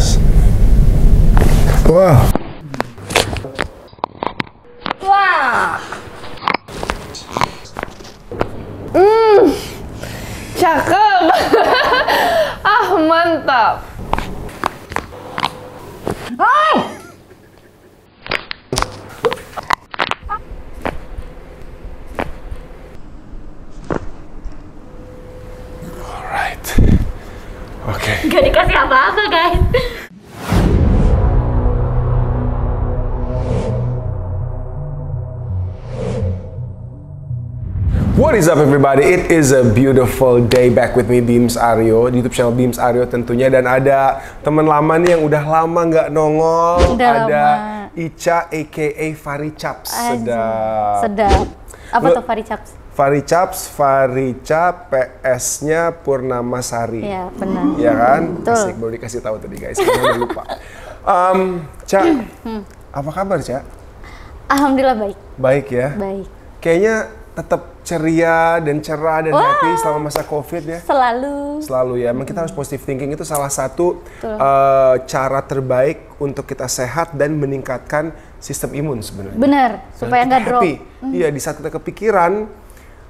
gas. Wah. Wah. Cakep. Ah, mantap. Alright. Oke. Gak dikasih apa-apa guys. What is up everybody? It is a beautiful day back with me, Beams Aryo, di YouTube channel Beams Aryo tentunya. Dan ada teman lama nih yang udah lama nggak nongol. Udah ada lama. Ica aka Fari Chaps. Sedap. Sedap. Apa tuh Fari Chaps? Fari Chaps, Farica, PS-nya Purnama Sari. Iya, benar. Iya kan? Betul. Asik, baru dikasih tahu tadi guys, karena udah lupa. Ca, apa kabar Ca? Alhamdulillah baik. Baik ya? Baik. Kayaknya tetap ceria dan cerah dan happy selama masa COVID ya? Selalu. Selalu ya, emang kita harus positive thinking, itu salah satu cara terbaik untuk kita sehat dan meningkatkan sistem imun sebenarnya. Bener, supaya nggak drop. Iya, di saat kita kepikiran,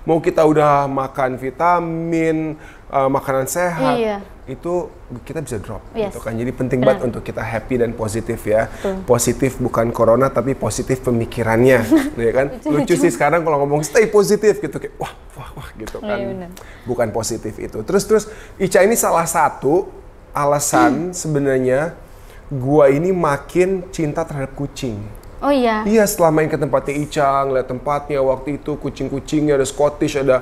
mau kita udah makan vitamin, makanan sehat, itu kita bisa drop, gitu kan. Jadi penting banget untuk kita happy dan positif ya. Positif bukan corona, tapi positif pemikirannya, ya kan. Lucu sih sekarang kalau ngomong stay positif gitu, kayak wah gitu kan. Bukan positif itu. Terus Ica ini salah satu alasan sebenarnya gua ini makin cinta terhadap kucing. Oh iya? Iya, setelah main ke tempatnya Ica, ngeliat tempatnya waktu itu, kucing-kucingnya ada Scottish, ada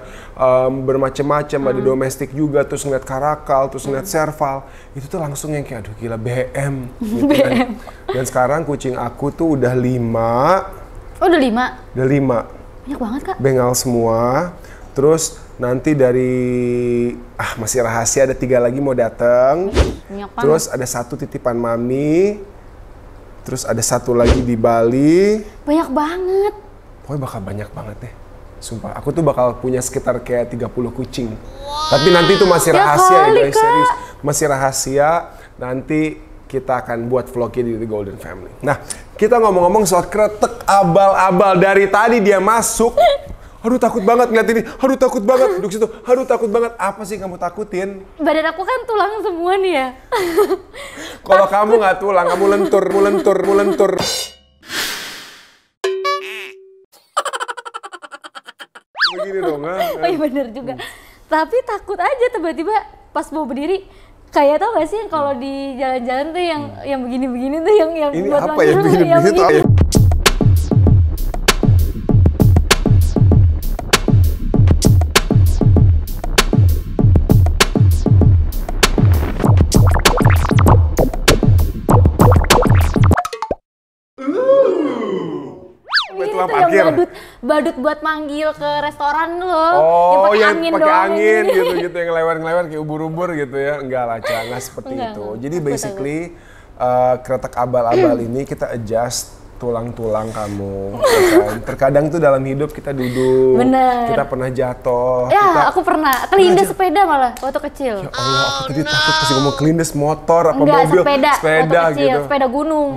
bermacam-macam, ada domestik juga, terus ngeliat karakal, terus ngeliat serval, itu tuh langsung yang kayak aduh gila BM gitu kan. Dan sekarang kucing aku tuh udah 5. Oh udah 5? Udah 5. Banyak banget Kak. Bengal semua. Terus nanti dari masih rahasia, ada 3 lagi mau dateng. Terus ada 1 titipan mami. Terus ada 1 lagi di Bali. Banyak banget. Pokoknya bakal banyak banget deh. Sumpah, aku tuh bakal punya sekitar kayak 30 kucing. Tapi nanti itu masih rahasia ya guys, serius. Masih rahasia, nanti kita akan buat vlognya di The Golden Family. Nah, kita ngomong-ngomong soal kretek abal-abal. Dari tadi dia masuk, aduh takut banget ngeliat ini, aduh takut banget duduk situ, aduh takut banget. Apa sih kamu takutin? Badan aku kan tulang semua nih ya. Kalau kamu nggak tulang, kamu lentur. Begini dong, Oh iya bener juga. Tapi takut aja tiba-tiba pas mau berdiri. Kayak tau gak sih kalau di jalan-jalan tuh yang begini-begini tuh yang ini buat apa ya begini-begini tuh? Yang badut buat manggil ke restoran loh. Oh, yang angin pakai doang angin ini. gitu, yang lewer-lewer kayak ubur-ubur gitu ya. Enggak lah, Ca, nggak seperti itu. Jadi basically kretek abal-abal ini kita adjust tulang-tulang kamu. Ya kan? Terkadang tuh dalam hidup kita duduk, kita pernah jatuh. Ya, aku pernah kelindes sepeda malah waktu kecil. Ya Allah, aku tadi takut pas ngomong kelindes motor apa Enggak, mobil. Sepeda waktu kecil, gitu. sepeda gunung.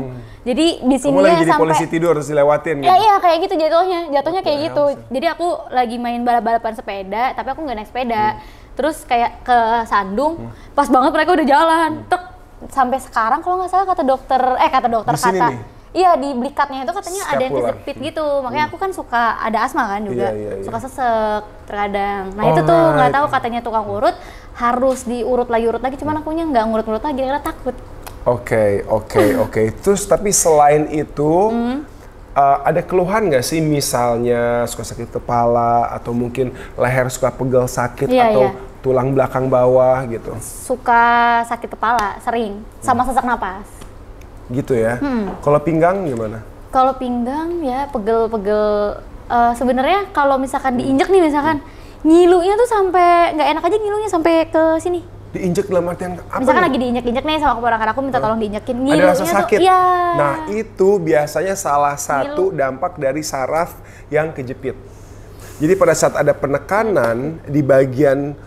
Jadi di sini kamu lagi jadi sampai polisi tidur harus dilewatin gitu. Ya iya kayak gitu jatuhnya kayak gitu. Jadi aku lagi main balap-balapan sepeda, tapi aku nggak naik sepeda. Terus kayak ke Sandung, pas banget mereka udah jalan. Tek, sampai sekarang kalau nggak salah kata dokter iya di blikatnya itu katanya ada yang kejepit gitu. Makanya aku kan suka ada asma kan juga, suka sesek terkadang. Nah itu tuh nggak tahu katanya tukang urut harus diurut lagi. Cuman akunya nggak ngurut-ngurut lagi karena takut. Oke. Terus tapi selain itu ada keluhan nggak sih, misalnya suka sakit kepala atau mungkin leher suka pegel sakit atau tulang belakang bawah gitu? Suka sakit kepala sering sama sesak napas. Gitu ya. Kalau pinggang gimana? Kalau pinggang ya pegel-pegel. Sebenarnya kalau misalkan diinjek nih misalkan ngilunya tuh sampai nggak enak aja, ngilunya sampai ke sini. Diinjek dalam artian apa? Misalkan lagi diinjek-injek nih sama keponakan aku minta tolong diinjekin. Ada rasa sakit? Tuh, iya. Nah itu biasanya salah satu dampak dari saraf yang kejepit. Jadi pada saat ada penekanan di bagian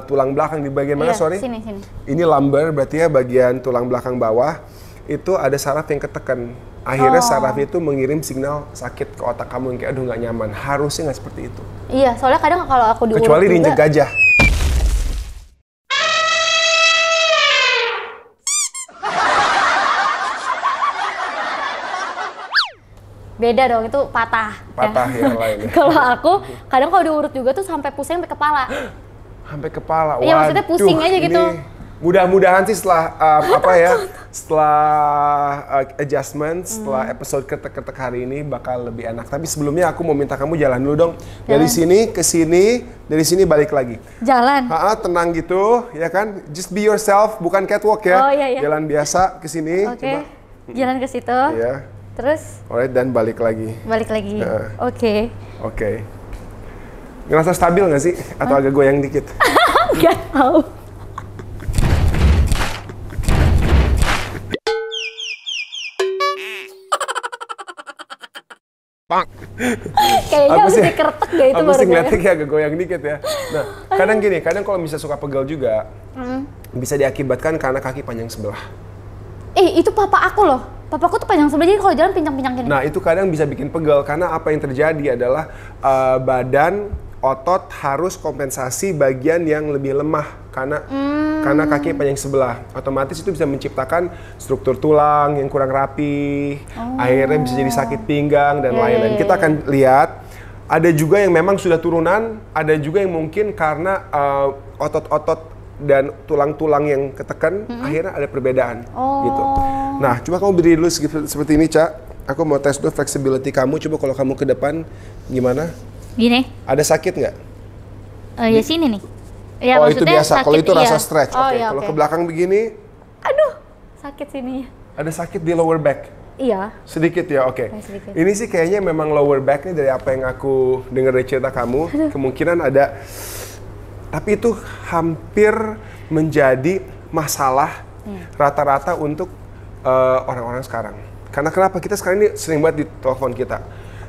tulang belakang di bagian mana, sorry? Sini. Ini lumbar, berarti ya bagian tulang belakang bawah. Itu ada saraf yang ketekan. Akhirnya saraf itu mengirim signal sakit ke otak kamu yang kayak aduh nggak nyaman. Harusnya nggak seperti itu. Iya, soalnya kadang kalau aku diurut kecuali diinjek gajah. Beda dong, itu patah. Patah ya. Yang lain. Kalau aku kadang kalau diurut juga tuh sampai pusing sampai kepala. Sampai kepala. Iya, maksudnya pusing aja gitu. Mudah-mudahan sih setelah setelah adjustment, setelah episode ketek-ketek hari ini bakal lebih enak. Tapi sebelumnya aku mau minta kamu jalan dulu dong. Dari sini ke sini, dari sini balik lagi. Jalan. Tenang gitu, ya kan? Just be yourself, bukan catwalk ya. Oh, iya. Jalan biasa ke sini. Oke. Jalan ke situ. Iya. Terus? Alright, dan balik lagi. Balik lagi. Oke. Ngerasa stabil nggak sih? Atau agak goyang dikit? Nggak tahu. Kayaknya harus dikeretek deh itu baru. Aku sih ngeliatnya kayak agak goyang dikit ya. Nah, kadang kalau bisa suka pegel juga, bisa diakibatkan karena kaki panjang sebelah. Itu papa aku loh. Papaku tuh panjang sebelah, jadi kalau jalan pincang-pincang gini. Nah, itu kadang bisa bikin pegel karena apa yang terjadi adalah badan otot harus kompensasi bagian yang lebih lemah karena kaki panjang sebelah. Otomatis itu bisa menciptakan struktur tulang yang kurang rapi, akhirnya bisa jadi sakit pinggang dan lain-lain. Kita akan lihat, ada juga yang memang sudah turunan, ada juga yang mungkin karena otot-otot dan tulang-tulang yang ketekan, akhirnya ada perbedaan gitu. Nah, coba kamu berdiri dulu seperti ini, Ca. Aku mau tes dulu flexibility kamu. Coba kalau kamu ke depan, gimana? Gini. Ada sakit nggak? Ya sini nih. Ya, itu biasa. Kalau itu rasa stretch. Iya, kalau ke belakang begini. Aduh, sakit sini. Ada sakit di lower back? Iya. Sedikit ya, oke. Ini sih kayaknya memang lower back nih dari apa yang aku dengar dari cerita kamu. Kemungkinan ada, tapi itu hampir menjadi masalah rata-rata untuk orang-orang sekarang. Karena kenapa? Kita sekarang ini sering banget di telepon kita.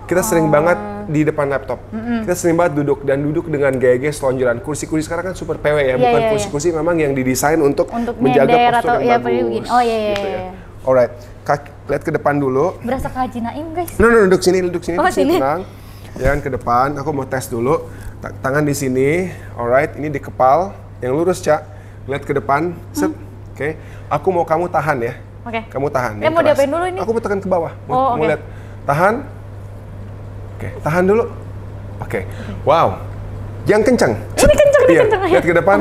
Kita sering banget di depan laptop. Kita sering banget duduk dengan gaya-gaya selonjoran. Kursi-kursi sekarang kan super PW ya, bukan kursi-kursi memang yang didesain untuk menjaga postur yang bagus. Oh iya. Gitu ya. Alright, lihat ke depan dulu. Berasa ke Haji Naim, guys. Duduk sini, tenang. Jangan ke depan. Aku mau tes dulu. Tangan di sini. Alright, ini di kepal. Yang lurus, Cak. Lihat ke depan. Set. Oke. Aku mau kamu tahan ya. Oke. Kamu tahan. Mau diapain dulu ini? Aku mau tekan ke bawah. Mau lihat. Tahan. Oke, tahan dulu. Oke. Wow. Yang kencang. Ini kencang. Lihat ke depan.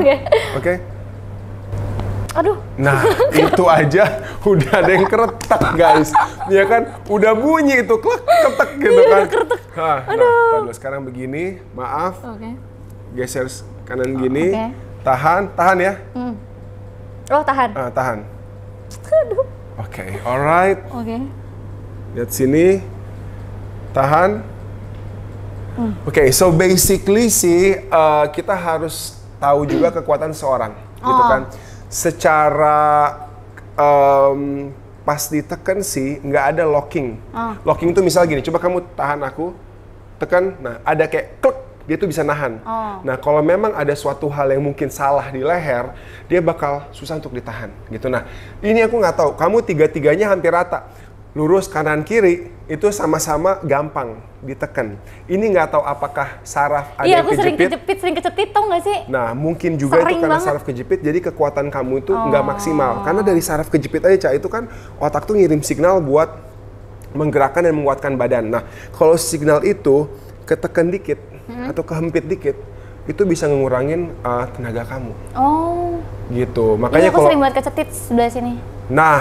Oke. Aduh. Nah, itu aja udah ada yang keretak, guys. Ya kan? Udah bunyi itu, ketek gitu kan. Aduh. Sekarang begini, maaf. Geser kanan gini. Tahan ya. Tahan. Tahan. Aduh. Oke, alright. Lihat sini. Tahan. Oke, so basically sih kita harus tahu juga kekuatan seorang, gitu kan. Secara pas ditekan sih nggak ada locking. Locking itu misal gini, coba kamu tahan aku, tekan, nah ada kayak klik, dia tuh bisa nahan. Nah kalau memang ada suatu hal yang mungkin salah di leher, dia bakal susah untuk ditahan, gitu. Nah ini aku nggak tahu, kamu tiga-tiganya hampir rata. Lurus kanan kiri itu sama-sama gampang ditekan. Ini nggak tahu apakah saraf ada yang kejepit. Sering kejepit tau nggak sih? Nah mungkin juga itu karena saraf kejepit, jadi kekuatan kamu itu nggak maksimal. Karena dari saraf kejepit aja, Ca, itu kan otak tuh ngirim signal buat menggerakkan dan menguatkan badan. Nah kalau signal itu ketekan dikit atau kehempit dikit, itu bisa ngurangin tenaga kamu. Gitu. Makanya aku sering buat kecetit sebelah sini. Nah,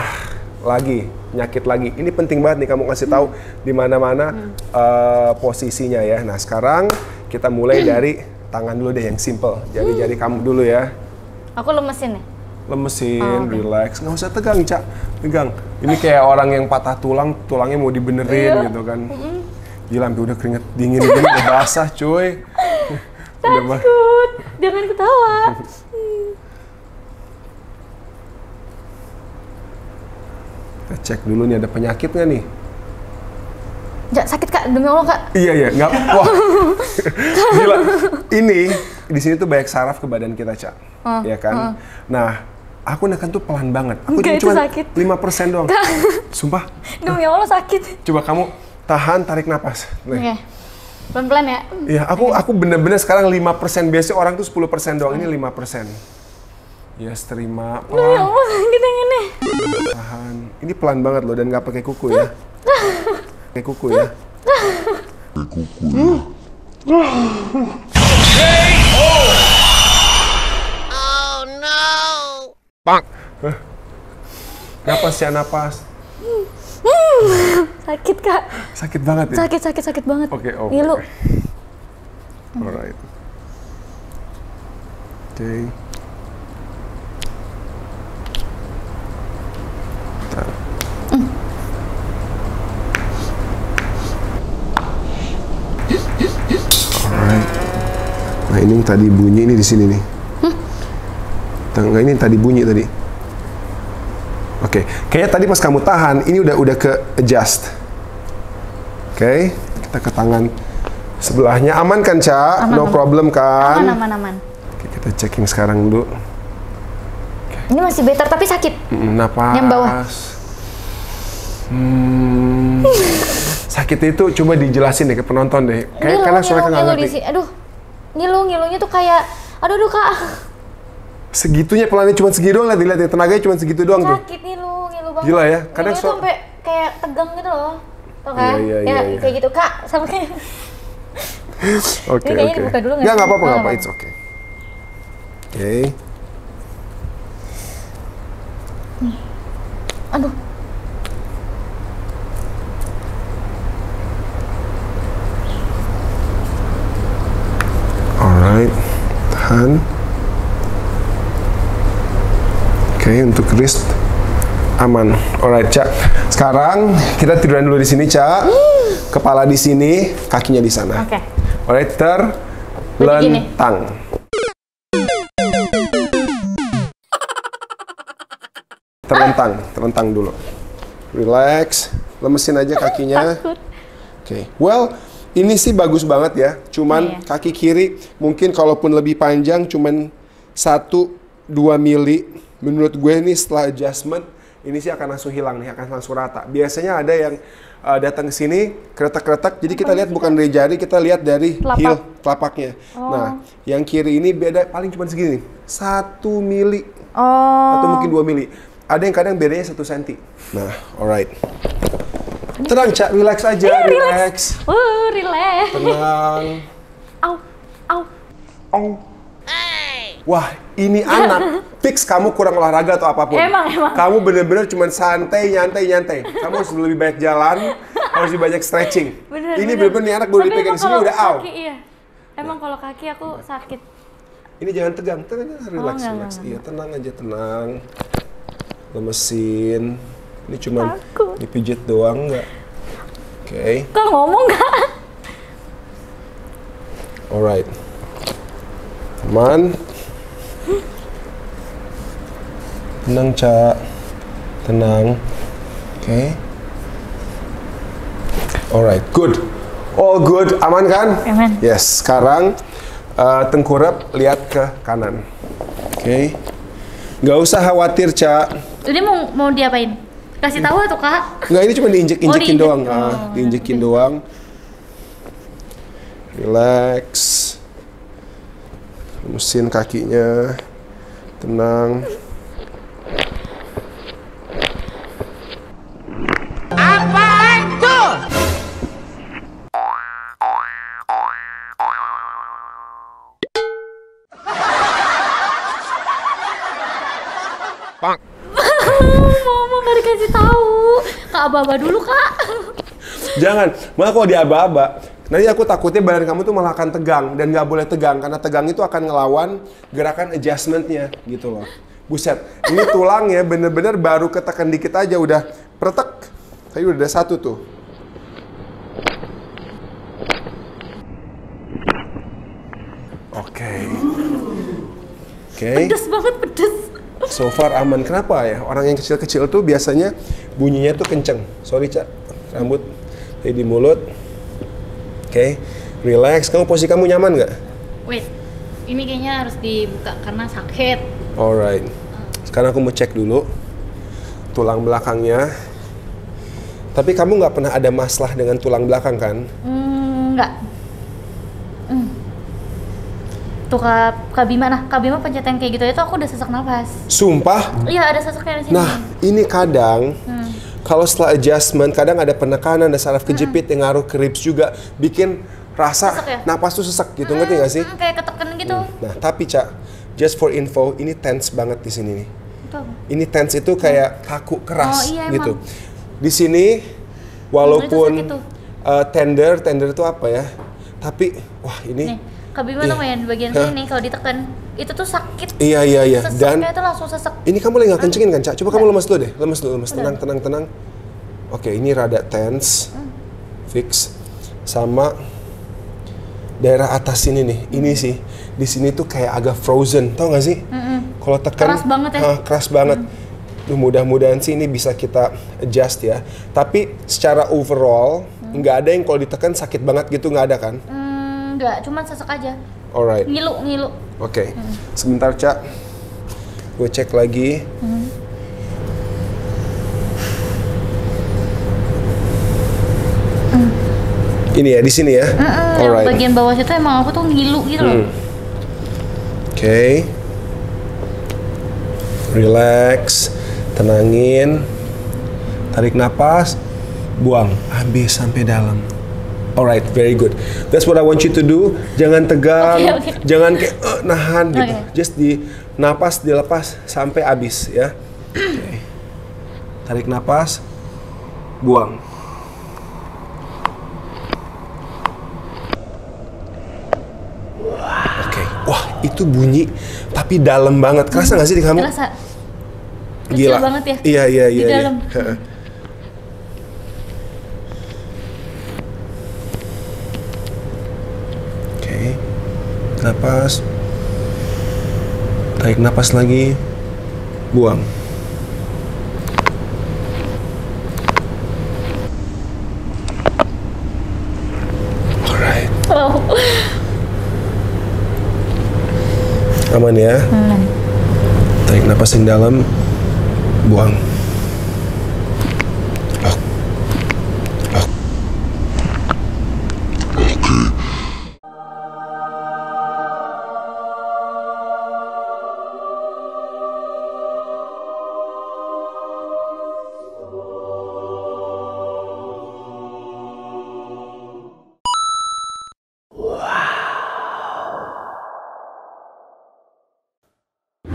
nyakit lagi. Ini penting banget nih kamu kasih tahu di mana-mana posisinya ya. Nah, sekarang kita mulai dari tangan dulu deh yang simple. Jari-jari kamu dulu ya. Aku lemesin ya? Lemesin, relax. Nggak usah tegang, Ca. Tegang. Ini kayak orang yang patah tulang, tulangnya mau dibenerin gitu kan. Gila, sampai udah keringet dingin gini, udah basah, cuy. Takut. Jangan ketawa. Kita cek dulu nih ada penyakit nggak nih? Sakit Kak, demi Allah Kak. Iya, nggak. Wah, gila. Ini di sini tuh banyak saraf ke badan kita, Cak. Ya kan? Nah, aku neken tuh pelan banget. Aku cuma 5% doang. Kak. Sumpah. Demi Allah sakit. Coba kamu tahan, tarik napas. Oke. Pelan-pelan ya. Iya, aku bener-bener sekarang 5%. Biasanya orang tuh 10% doang. Ini 5%. Yes, terima. Demi Allah sakit yang ini. Tahan. Ini pelan banget loh dan nggak pakai kuku ya. Pakai kuku ya. Oh no. Pak. Napas ya, napas. Sakit Kak. Sakit banget ya? Sakit banget. Oke. Ngilu. Alright. Oke. Alright. Nah, ini yang tadi bunyi ini di sini nih. Enggak, ini yang tadi bunyi tadi. Oke, kayaknya tadi pas kamu tahan, ini udah ke adjust. Oke, kita ke tangan sebelahnya. Aman kan, Ca? No problem kan? Aman. Oke, kita checking sekarang dulu. Ini masih better tapi sakit. Napas. Yang bawah. Sakit itu coba dijelasin deh ke penonton deh. Karena soalnya nggak ngerti. Aduh, ngilunya tuh kayak, aduh Kak. Segitunya pelannya cuma segitu doang, lihat ya, tenaganya cuma segitu doang tuh. Sakit ngilu banget. Gila ya, kadang sampai kayak tegang gitu loh. Tau kan? Iya. Kayak gitu Kak, sama kayak. Oke. Buka dulu nggak apa-apa, it's okay. Oke. Aduh. Alright, tahan. Oke, untuk wrist aman. Alright, Cak. Sekarang kita tiduran dulu di sini, Cak. Kepala di sini, kakinya di sana. Oke. Alright, terlentang. Terlentang dulu. Relax, lemesin aja kakinya. Oke. Well, ini sih bagus banget ya. Cuman kaki kiri mungkin kalaupun lebih panjang cuman 1-2 mili. Menurut gue nih setelah adjustment ini sih akan langsung hilang nih, akan langsung rata. Biasanya ada yang datang ke sini kretek-kretek. Jadi kita lihat bukan dari jari, kita lihat dari heel telapaknya. Nah, yang kiri ini beda paling cuma segini, 1 mili atau mungkin 2 mili. Ada yang kadang bedanya 1 senti. Nah, alright. Tenang, Cak, relax aja, relax. Relax. Tenang. Au. Wah, ini anak fix kamu kurang olahraga atau apapun. Emang. Kamu bener-bener cuma santai, nyantai. Kamu harus lebih banyak jalan, harus lebih banyak stretching. Ini bener-bener nih anak baru dipegang sini udah au. Iya. Emang kalau kaki aku sakit. Ini jangan tegang, relax. Iya, tenang aja, tenang. Lemesin. Ini cuma dipijit doang nggak? Oke. Kok ngomong Kak? Alright. Aman. Tenang, Cak. Tenang. Oke. Alright, good. All good, aman kan? Aman. Yes, sekarang tengkurap lihat ke kanan. Oke. Nggak usah khawatir, Cak. Ini mau diapain? Kasih tahu atau Kak? Nggak, ini cuma diinjek-injekin doang. Diinjekin doang. Relax. Lemesin kakinya. Tenang. Apaan tuh? Pak. Mama nggak dikasih tahu. Kak aba-aba dulu Kak. Jangan, malah kalau di aba-aba, nanti aku takutnya badan kamu tuh malah akan tegang dan nggak boleh tegang karena tegang itu akan ngelawan gerakan adjustmentnya gitu loh. Buset, ini tulangnya bener-bener baru ketekan dikit aja udah pretek. Tadi udah ada 1 tuh. Oke. Pedes banget, pedes. So far aman. Kenapa ya? Orang yang kecil-kecil tuh biasanya bunyinya tuh kenceng. Sorry, Cak. Rambut. Di mulut. Oke, relax. Posisi kamu nyaman nggak? Wait, ini kayaknya harus dibuka karena sakit. Alright. Sekarang aku mau cek dulu tulang belakangnya. Tapi kamu nggak pernah ada masalah dengan tulang belakang kan? Nggak. Tuh Kak Bima, Kak Bima pencet yang kayak gitu itu aku udah sesak nafas. Sumpah? Iya, ada sesaknya di sini. Nah, ini kadang kalau setelah adjustment, kadang ada penekanan, ada saraf kejepit yang ngaruh ke ribs juga, bikin rasa ya? napas tuh sesak gitu, ngerti nggak sih? Kayak ketekan gitu. Nah, tapi Cak, just for info, ini tense banget di sini nih. Tuh. Ini tense itu kayak kaku, keras iya, gitu. emang. Di sini, walaupun itu tender itu apa ya? Tapi, wah ini. Nih, Kak Bima tuh main bagian sini kalau ditekan, itu tuh sakit. Iya. Dan itu langsung sesek. ini kamu lagi nggak kencengin kan, Cak? Coba kamu lemes dulu deh, lemes. Tenang. Oke, ini rada tense, fix, sama daerah atas sini nih. Ini sih, di sini tuh kayak agak frozen, tau nggak sih? Kalau tekan, keras banget ya. Keras banget. Mudah-mudahan sih ini bisa kita adjust ya. Tapi secara overall, nggak ada yang kalau ditekan sakit banget gitu, nggak ada kan? Nggak, cuman sesek aja. Alright. Ngilu. Oke. Sebentar, Cak. Gue cek lagi. Ini ya, di sini ya. Yang bagian bawah situ emang aku tuh ngilu gitu loh. Oke. Relax, tenangin, tarik napas, buang, habis sampai dalam. Alright, very good. That's what I want you to do. Jangan tegang, Okay. jangan kayak nahan gitu. Okay. Just napas dilepas sampai habis ya. Okay. Tarik napas, buang. Oke, wah itu bunyi tapi dalam banget. Kerasa nggak sih di kamu? Kerasa. Gila. Kecil banget ya. Iya. Di dalam. Oke. Napas. Tarik napas lagi. Buang. Alright. Oh. Aman ya? Tarik napas yang dalam. Buang.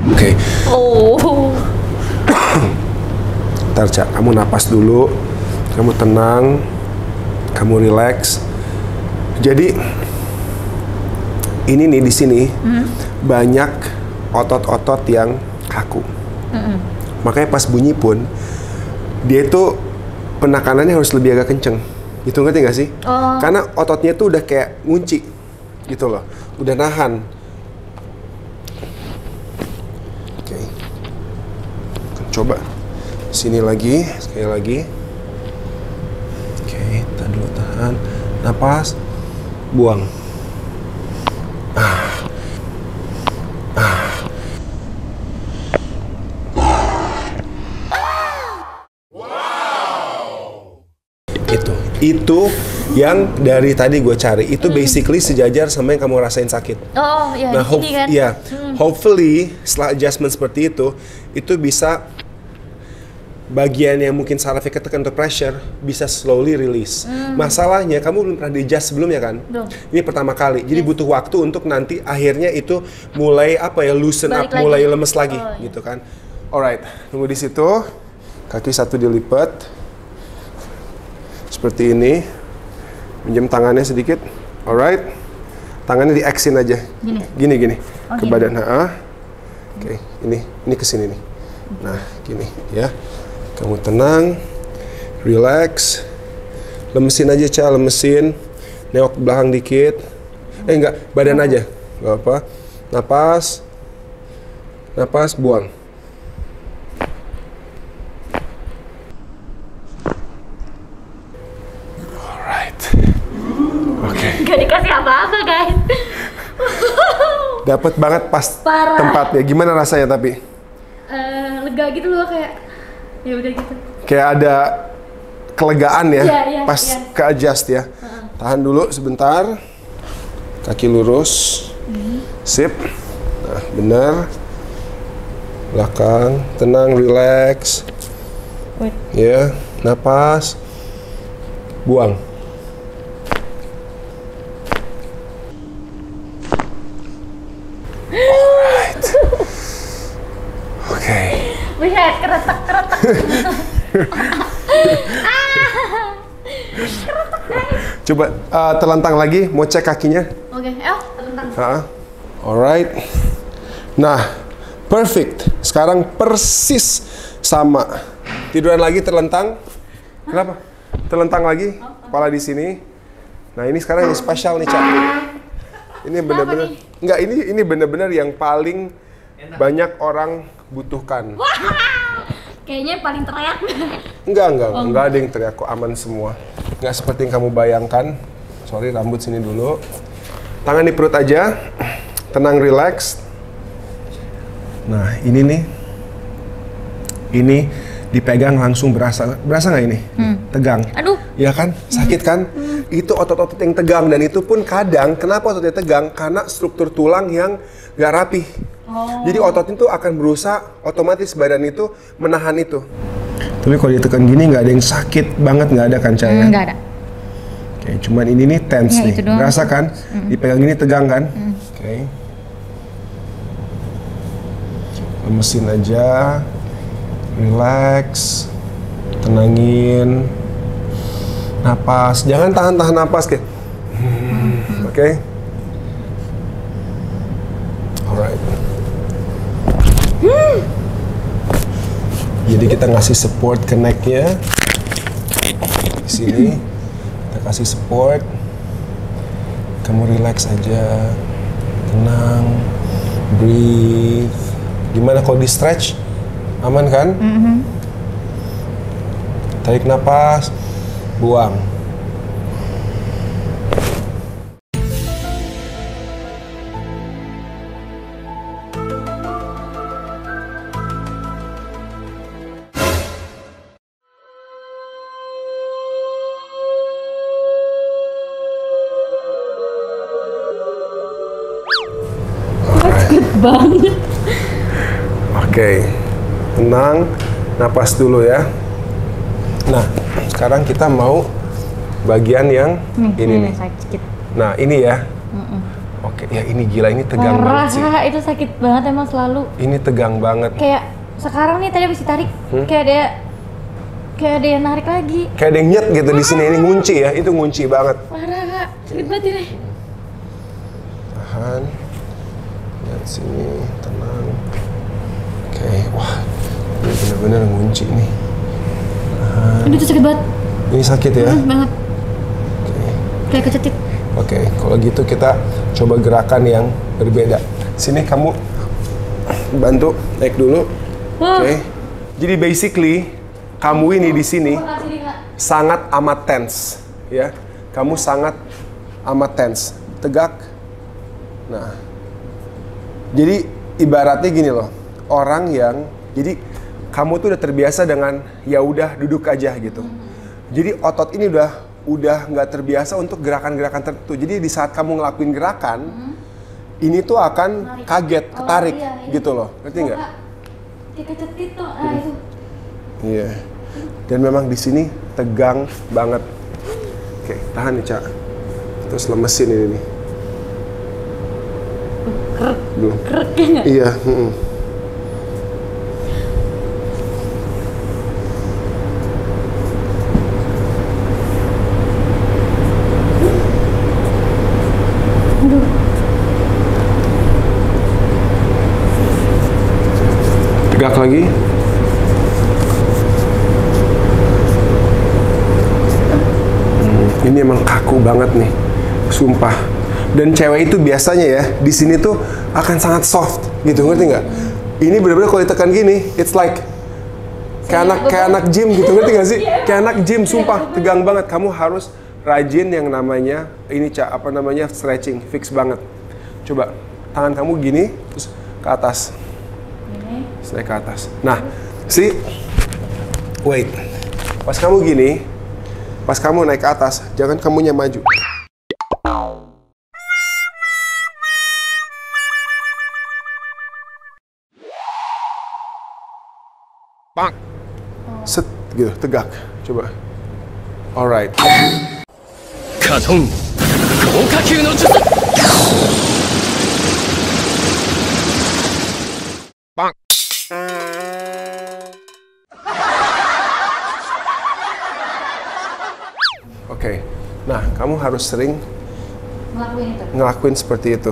Oke. Oh. Ntar, Cak, kamu napas dulu, kamu tenang, kamu relax. Jadi ini nih di sini banyak otot-otot yang kaku. Makanya pas bunyi pun dia itu penekanannya harus lebih agak kenceng. Gitu, ngerti nggak sih? Oh. Karena ototnya tuh udah kayak ngunci gitu loh, udah nahan. Oke. Coba sini lagi, sekali lagi. Oke, tahan dulu, tahan. Napas, buang. Itu yang dari tadi gue cari. Itu basically sejajar sama yang kamu rasain sakit. Oh, iya, Nah, di sini kan. iya. Hopefully setelah adjustment seperti itu bisa bagian yang mungkin sarafnya ketekan untuk pressure bisa slowly release. Masalahnya kamu belum pernah di-adjust sebelumnya kan? Belum. Ini pertama kali. Jadi butuh waktu untuk nanti akhirnya itu mulai loosen Balik up, lagi. mulai lemes lagi Oh, iya. gitu kan. Alright, tunggu di situ. Kaki satu dilipat. Seperti ini. Pinjam tangannya sedikit. Alright. Tangannya di-X-in aja. Gini. Oh, ke gini. badan. Oke, ini ke sini nih. Nah, gini ya. Kamu tenang, relax, lemesin aja, Ca, lemesin. Nengok ke belakang dikit. Enggak, badan aja. Gak apa. Napas, buang. Dapet banget pas tempatnya. Gimana rasanya tapi? Lega gitu loh, kayak ya udah gitu. Kayak ada kelegaan ya, pas ke adjust ya. Tahan dulu sebentar. Kaki lurus. Sip. Nah, benar. Belakang, tenang, relax. Ya, napas. Buang. Alright. Oke. Lihat keretak-keretak. Coba terlentang lagi, mau cek kakinya. Oke, terlentang. Alright. Nah, perfect. Sekarang persis sama. Tiduran lagi terlentang. Kenapa? Terlentang lagi, kepala di sini. Nah, ini sekarang yang spesial nih, Cak. Ini benar-benar enggak, ini benar-benar yang paling banyak orang butuhkan. Kayaknya yang paling teriak. Enggak ada yang teriak kok, aman semua. Enggak seperti yang kamu bayangkan. Sorry, rambut sini dulu. Tangan di perut aja. Tenang, relax. Nah, ini nih. Ini dipegang langsung berasa nggak ini? Tegang. Aduh. Ya kan? Sakit kan? Itu otot-otot yang tegang, dan itu pun kadang kenapa ototnya tegang? Karena struktur tulang yang nggak rapi. Jadi otot itu akan berusaha otomatis badan itu menahan itu. Tapi kalau ditekan gini nggak ada yang sakit banget, nggak ada kan, Caya? Nggak ada. Oke, cuman ini nih tense nih. Berasa kan? Dipegang gini tegang kan? Oke. Lemesin aja. Relax. Tenangin. Napas. Jangan tahan-tahan napas kayak. Oke. Alright. Jadi kita ngasih support ke neck-nya. Di sini kita kasih support. Kamu relax aja. Tenang. Breathe. Gimana kalau di stretch? Aman kan? Tarik napas. Buang. Banget. Oke, tenang, napas dulu ya. Nah, sekarang kita mau bagian yang ini nih. Sakit. Nah, ini ya. Oke, ya ini gila, ini tegang banget sih. Itu sakit banget emang selalu. Ini tegang banget. Kayak sekarang nih tadi habis ditarik, kayak ada yang narik lagi. Kayak ada yang nyet gitu di sini, ini ngunci ya, itu ngunci banget. Parah, Kak. Sakit banget ini. Tahan. Lihat sini, tenang. Oke, wah, ini bener-bener ngunci nih. Aduh, itu sakit banget. Ini sakit ya? Banget. Oke. Kayak kecetit. Oke, kalau gitu kita coba gerakan yang berbeda. Sini kamu bantu naik dulu. Oke. Jadi basically kamu ini di sini sangat amat tense, ya. Kamu sangat amat tense, tegak. Nah, jadi ibaratnya gini loh, orang yang jadi kamu tuh udah terbiasa dengan ya udah duduk aja gitu. Jadi otot ini udah nggak terbiasa untuk gerakan-gerakan tertentu. Jadi di saat kamu ngelakuin gerakan, ini tuh akan kaget, ketarik gitu loh. Ngerti nggak? Kecetit tuh. Itu. Iya. Dan memang di sini tegang banget. Oke, tahan nih, Cak. Terus lemesin ini nih. Kereknya nggak? Iya. Tegak lagi. Ini emang kaku banget nih, sumpah. Dan cewek itu biasanya ya di sini tuh akan sangat soft gitu, ngerti nggak? Ini bener-bener kalau ditekan gini, it's like kayak anak gym gitu, ngerti nggak sih? Kayak anak gym, sumpah tegang banget. Kamu harus rajin yang namanya ini, Cak, apa namanya, stretching, fix banget. Coba tangan kamu gini, terus ke atas. Naik ke atas. Nah, wait. Pas kamu gini, pas kamu naik ke atas, jangan kamunya maju. Bang. Set, gitu, tegak. Coba. Alright. Katong. Koukakyu no jutsu. Bang. Oke. Nah, kamu harus sering ngelakuin seperti itu.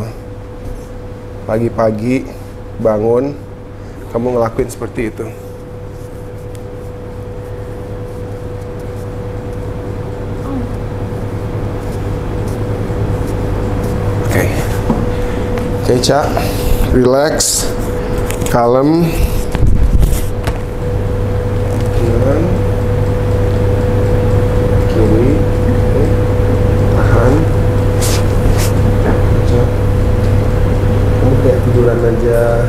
Pagi-pagi bangun, kamu ngelakuin seperti itu. Oke, Ca, relax, kalem, kanan, kiri, tahan, Ca, kamu kayak tiduran aja,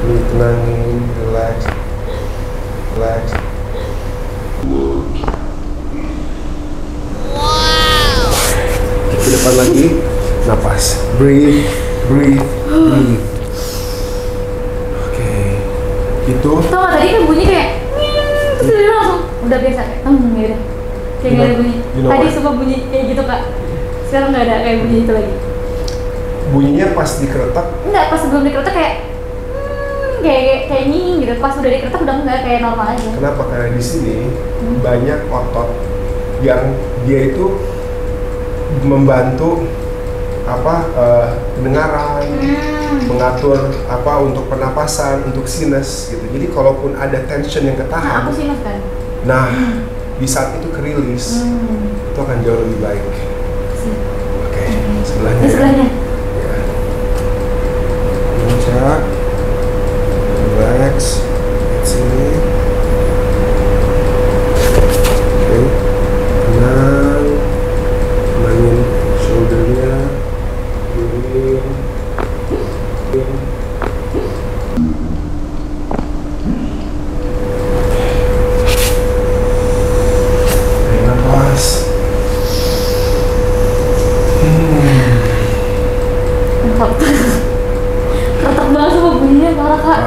ini tenangin, relax, relax. Ke depan lagi, napas, breathe. Breathe. Oke. Itu. Tau gak tadi kan bunyi kayak terus dia langsung udah biasa kayak gitu. Kayak gak ada bunyi. Tadi semua bunyi kayak gitu Kak. Sekarang gak ada kayak bunyi itu lagi. Bunyinya pas dikeretak? Enggak, pas sebelum dikeretak kayak kayak nying gitu. Pas udah dikeretak udah enggak, kayak normal aja. Kenapa? Karena di sini banyak otot yang dia itu membantu pendengaran, mengatur untuk pernapasan, untuk sinus gitu. Jadi kalaupun ada tension yang ketahan, aku sinus kan. Nah, di saat itu kerilis, itu akan jauh lebih baik. Oke, sebelahnya. Sebelahnya. Ya. Puncak, relax, sini. Oke, tenang, tenangin shouldernya. Napas. Keretak banget sama bunyinya, parah Kak.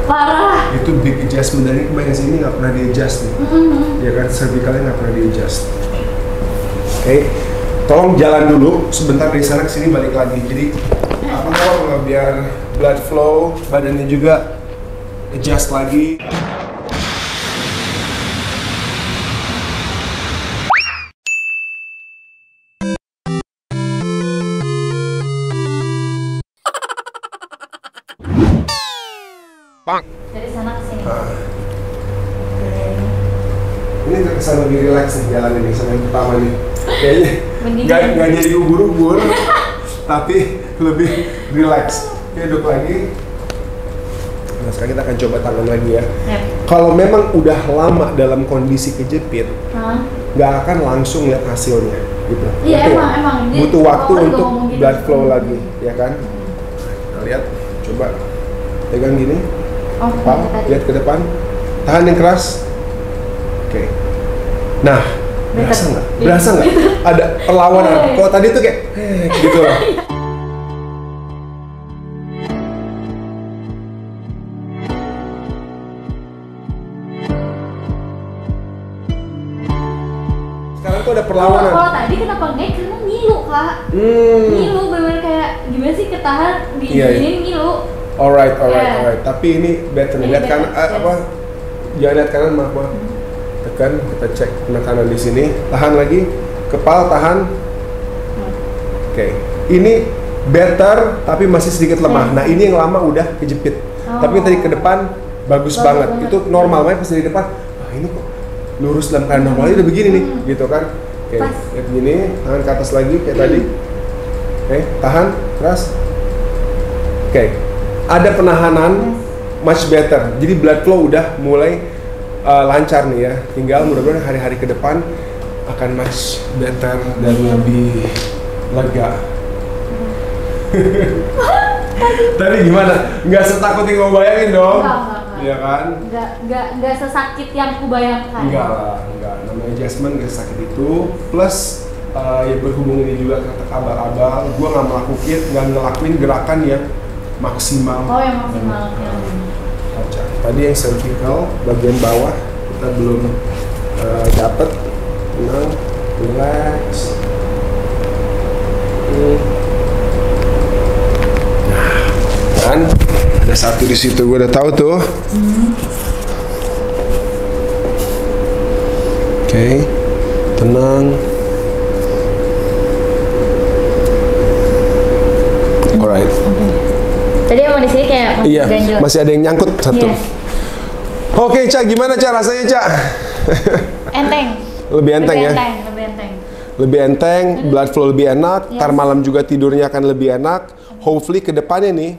Parah. Itu big adjustment dari kebanyakan sini nggak pernah di adjust nih. Ya kan, cervicalnya nggak pernah di adjust. Oke. Tolong jalan dulu sebentar dari sana ke sini, balik lagi. Jadi biar blood flow, badannya juga adjust lagi. Bang. Dari sana ke sini. Ini terkesan lebih relax nih jalan ini sama yang pertama nih. Kayaknya nggak jadi ubur-ubur, tapi lebih relax. Oke, duduk lagi. Nah, sekarang kita akan coba tangan lagi ya. Kalau memang udah lama dalam kondisi kejepit, nggak akan langsung lihat hasilnya, gitu. Iya, emang. Butuh waktu untuk blood flow lagi, ya kan? Nah, lihat, coba pegang gini, lihat ke depan, tahan yang keras. Oke. Nah, berasa nggak? Berasa nggak? Ada perlawanan. Kalau tadi tuh kayak, gitu loh. Sekarang tuh ada perlawanan. Kalau tadi kenapa enggak? Karena ngilu Kak. Ngilu bener-bener kayak gimana sih ketahan di sini ngilu. Alright. Tapi ini better. Lihat kan jangan lihat kanan, maaf. Tekan, kita cek penekanan di sini. Tahan lagi, kepala tahan. Oke. Ini better, tapi masih sedikit lemah. Nah, ini yang lama udah kejepit. Tapi yang tadi ke depan bagus banget. Itu normal banget pas di depan. Ini kok lurus dalam keadaan normal udah begini nih, gitu kan? Oke, lihat gini, tangan ke atas lagi kayak tadi. Oke, tahan, keras. Oke, ada penahanan, much better. Jadi blood flow udah mulai lancar nih ya. Tinggal mudah-mudahan hari-hari ke depan akan much better dan lebih lega. Tadi gimana? Nggak setakut yang gue bayangin dong? Enggak. Iya kan? Nggak sesakit yang aku bayangkan. Enggak lah, enggak. Namanya Jasmine nggak sakit itu. Plus ya berhubung ini juga kata abal-abal, gue nggak ngelakuin gerakan yang maksimal. Oh, yang maksimal. Tadi yang cervical bagian bawah kita belum dapet. Tenang, relax. Nah, kan ada satu di situ, gue udah tahu tuh. Oke, tenang. Alright. Tadi emang di sini kayak iya, ganjel. Masih ada yang nyangkut satu. Yes. Oke, Ca, gimana Ca rasanya, Ca? Enteng. Lebih enteng ya? Lebih enteng, blood flow lebih enak, ntar malam juga tidurnya akan lebih enak. Hopefully ke depannya nih,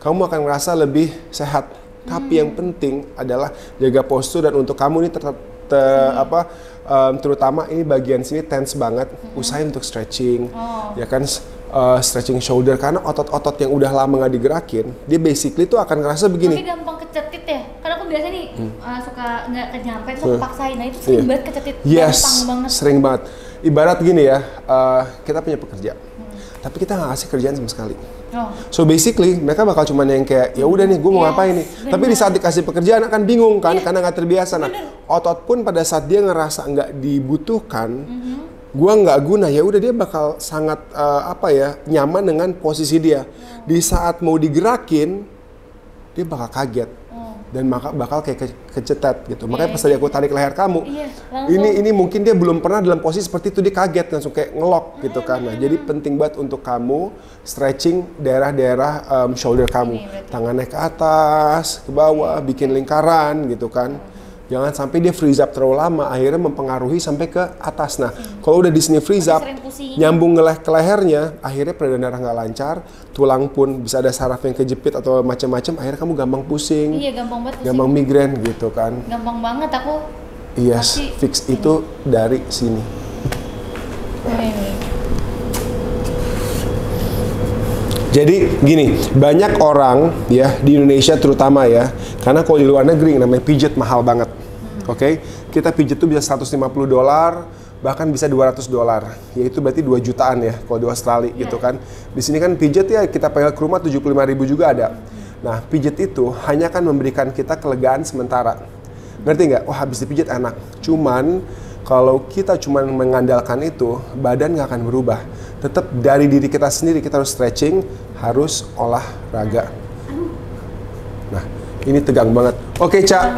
kamu akan ngerasa lebih sehat. Tapi yang penting adalah jaga postur, dan untuk kamu nih terutama ini bagian sini tense banget, usahain untuk stretching, ya kan, stretching shoulder, karena otot-otot yang udah lama nggak digerakin, dia basically tuh akan ngerasa begini. Tapi gampang kecetit ya, karena aku biasa nih suka nggak kenyampe, terus aku paksain, nah itu sering banget kecetit, gampang banget. Sering banget. Ibarat gini ya, kita punya pekerja, tapi kita nggak kasih kerjaan sama sekali. So basically mereka bakal cuman yang kayak ya udah nih gue mau ngapain nih. Bener. Tapi di saat dikasih pekerjaan akan bingung kan, karena nggak terbiasa. Nah, otot pun pada saat dia ngerasa nggak dibutuhkan, gue nggak guna, ya udah dia bakal sangat nyaman dengan posisi dia. Di saat mau digerakin, dia bakal kaget dan bakal kayak kecetet gitu. Makanya pas tadi aku tarik leher kamu, ini mungkin dia belum pernah dalam posisi seperti itu, dia kaget langsung kayak ngelok gitu kan. Nah, jadi penting banget untuk kamu stretching daerah-daerah shoulder kamu, tangannya ke atas, ke bawah, bikin lingkaran gitu kan. Jangan sampai dia freeze up terlalu lama, akhirnya mempengaruhi sampai ke atas. Nah, kalau udah di sini freeze up, nyambung ke lehernya, akhirnya peredaran darah nggak lancar, tulang pun bisa ada saraf yang kejepit atau macam-macam, akhirnya kamu gampang pusing. Iya, gampang banget pusing. Gampang migrain gitu kan. Gampang banget aku. Yes, fix itu dari sini. Jadi gini, banyak orang ya di Indonesia terutama ya, karena kalau di luar negeri namanya pijat mahal banget. Oke, kita pijat tuh bisa $150, bahkan bisa $200, yaitu berarti 2 jutaan ya kalau di Australia gitu kan. Di sini kan pijat ya kita panggil ke rumah 75.000 juga ada. Nah, pijat itu hanya akan memberikan kita kelegaan sementara. Ngerti nggak? Wah, habis dipijat enak. Cuman kalau kita cuma mengandalkan itu, badan nggak akan berubah. Tetap dari diri kita sendiri, kita harus stretching, harus olahraga. Nah, ini tegang banget. Oke, Ca.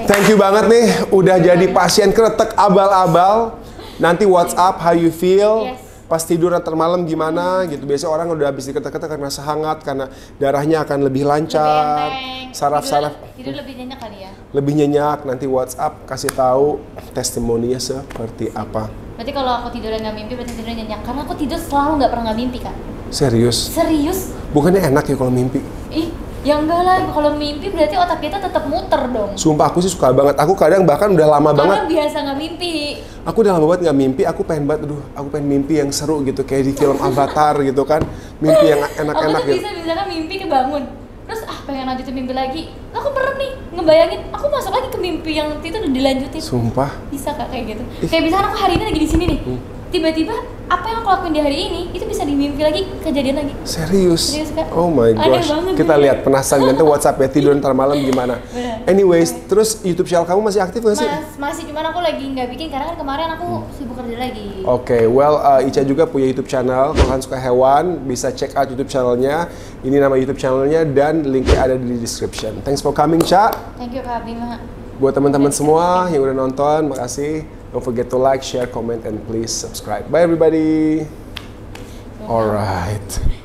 Thank you banget nih, udah jadi pasien kretek abal-abal. Nanti WhatsApp how you feel. Pas tidur nanti malam gimana gitu. Biasanya orang udah habis diketek-ketek karena sehangat, karena darahnya akan lebih lancar. Saraf-saraf tidur lebih nyenyak kali ya. Lebih nyenyak, nanti WhatsApp kasih tahu testimoninya seperti apa. Berarti kalau aku tidurnya nggak mimpi, berarti tidurnya nyenyak. Karena aku tidur selalu nggak pernah nggak mimpi, Kak. Serius? Serius? Bukannya enak ya kalau mimpi? Ih, ya enggak lah. Kalau mimpi berarti otak kita tetap muter dong. Sumpah aku sih suka banget. Aku kadang bahkan udah lama banget. Karena biasa nggak mimpi. Aku udah lama banget nggak mimpi. Aku pengen banget, aku pengen mimpi yang seru gitu, kayak di film Avatar gitu kan. Mimpi yang enak-enak gitu. Aku tuh bisa misalkan mimpi kebangun. Terus pengen lanjutin mimpi lagi. Aku pernah nih ngebayangin, aku masuk lagi ke mimpi yang itu udah dilanjutin. Sumpah. Bisa Kak kayak gitu. Kayak misalkan aku hari ini lagi di sini nih. Tiba-tiba apa yang aku lakuin di hari ini itu bisa di mimpi lagi, kejadian lagi. Serius? Serius Kak. Oh my gosh. Kita lihat, penasaran nanti WhatsApp ya, tidur ntar malam gimana. Anyways, terus YouTube channel kamu masih aktif nggak sih? Masih, cuman aku lagi nggak bikin karena kan kemarin aku sibuk kerja lagi. Oke, well Ica juga punya YouTube channel. Kalau kalian suka hewan, bisa check out YouTube channelnya. Ini nama YouTube channelnya dan linknya ada di description. Thanks for coming, Ca. Thank you Kak Bima. Buat teman-teman semua yang udah nonton, makasih. Don't forget to like, share, comment, and please subscribe. Bye everybody. Alright.